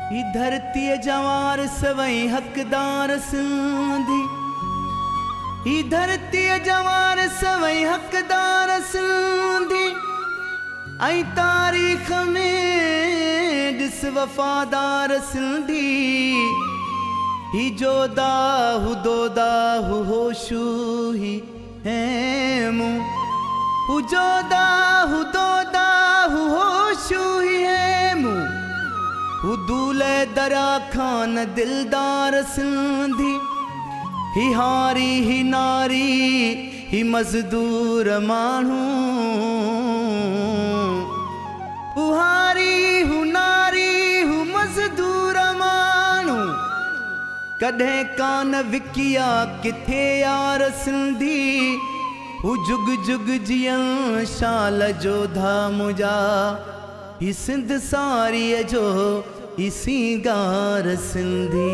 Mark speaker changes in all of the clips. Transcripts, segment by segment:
Speaker 1: ही धरती जवार सवई हकदार सिंधी, ही धरती जवार सवई हकदार सिंधी, आई तारीख़ में ॾिस वफ़ादार सिंधी। ही जोदाहु दोदाहु होशू ही हेमू, हु जोदाहु दोदाहु होशू ही हेमू, हु दूल्हे दरा खान दिलदार सिंधी। ही हारी ही नारी ही मजदूर मानू, हारी हु नारी हु मजदूर मानू। कॾहिं कान विकिया किथे यार सिंधी, हु जुग जुग जियं शाल जोधा मुजा। ही सिंध सारीअ जो ही सींगार सिंधी।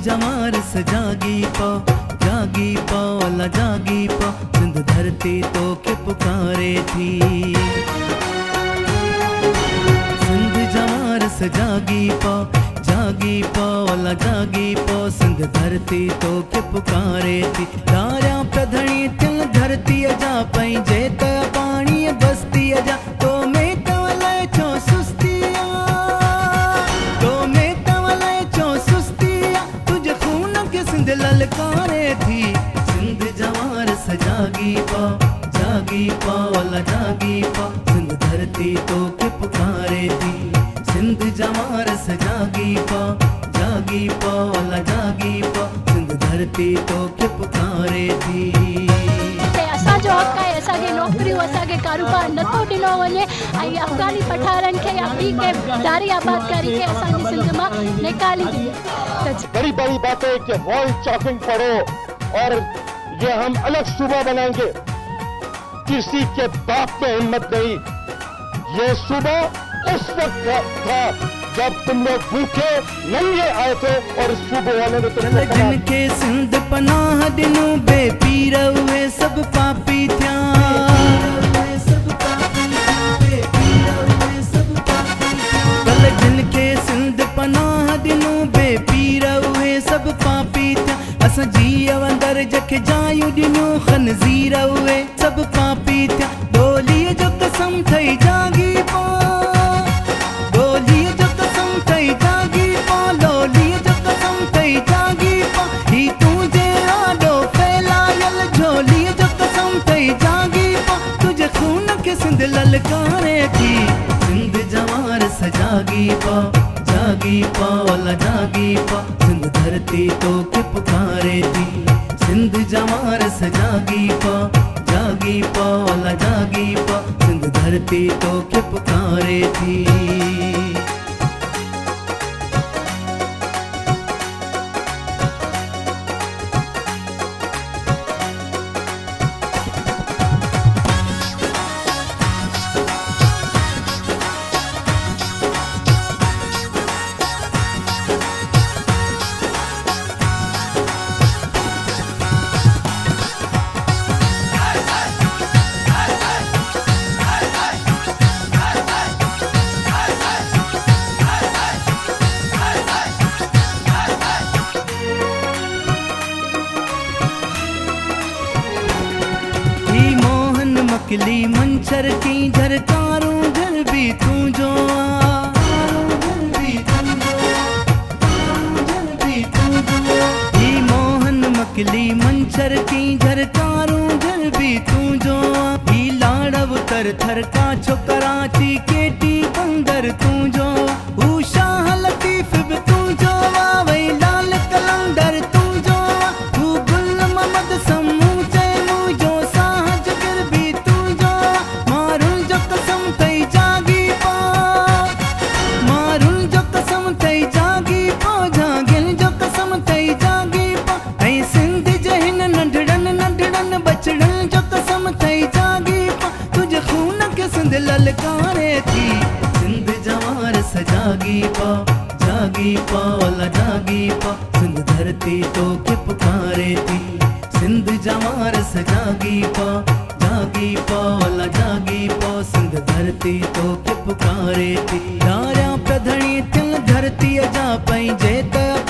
Speaker 1: जवार सजागी पा अला जागी पा, सिंध धरती तो के पुकारे थी। सिंध जवार सजागी पा अला जागी पा, सिंध धरती तो के पुकारे थी। दारिया प्रधणी थियल धरती जा पंहिंजे त पाणी बस्ती जा, तो में तवले छो सुस्तिया, तो में तवले छो सुस्तिया, तुझे खून के सिंध ललकारे थी। सिंध जवार सजागी पा अला जागी पा, सिंध धरती तो के पुकारे थी। सिंध जवार सजागी पा अला जागी पा, सिंध धरती तो के पुकारे थी।
Speaker 2: असांजो हक़ आहे, असांखे नौकरियूं असांखे कारोबार नथो ॾिनो वञे, ऐं अफ़गानी पठारनि खे या ॿी कंहिं दारी आबादकारी खे असांजी सिंध मां निकाली ॾिए।
Speaker 3: बड़ी बड़ी बातें कि वॉल चॉकिंग करो और ये हम अलग सूबा बनाएंगे, किसी के बाप में हिम्मत नहीं। ये सूबा उस वक्त था जब तुम लोग भूखे नंगे आए थे और सूबे वाले ने तुमको
Speaker 1: जिनके सिंध पनाह दिनू बेपीर हुए सब पापी थिया। जिनके सिंध पनाह दिनू बेपीर हुए सब पापी थिया। असां जीअ अंदर जखे जायूं ॾिनियूं खनज़ीर हुए सब पापी थिया। डोलीअ जो कसम ठही जागी पा, डोलीअ जो कसम ठही जागी पा, लोलीअ जो कसम ठही जागी पा। ही तुझे आॾो फैलायल झोलीअ जो कसम ठही जागी पा, तुझे खून के सिंध ललकारे थी। सिंध जवार सजागी पा अला जागी पा, सिंध धरती तो के पुकारे थी। सिंध जवार सजागी पा अला जागी पा, सिंध धरती तो के पुकारे थी। मकली मंचर की झरकारूं घर भी तू जो आ, ही मोहन मकली मंचर की झरकारूं घर भी तू जो आ। ही लाड़व तर थर का छोकराची केटी बंदर तू जो, हू शाह लतीफ भी तू जो आ, वही लाल कलंदर तू जो आ, हू गुल मोहम्मद समूचे मुझो साहज गिर भी तू जो। मारुल जो कसम थई जागी पा, मारुल जो कसम थई जागी पा, जागिल जो कसम थई जागी पा। ऐं सिंध जे हिन नंढड़न बचड़न जो कसम थई जागी पा, तुझे खून के सिंध ललकारे थी। सिंध जवार सजागी पा अला जागी पा, सिंध धरती तो के पुकारे थी। सिंध जमारस जागी पो अला जागी पो, सिंध धरती तो के पुकारे थी। धारियां प्रधणी थियन धरती जा पंहिंजे त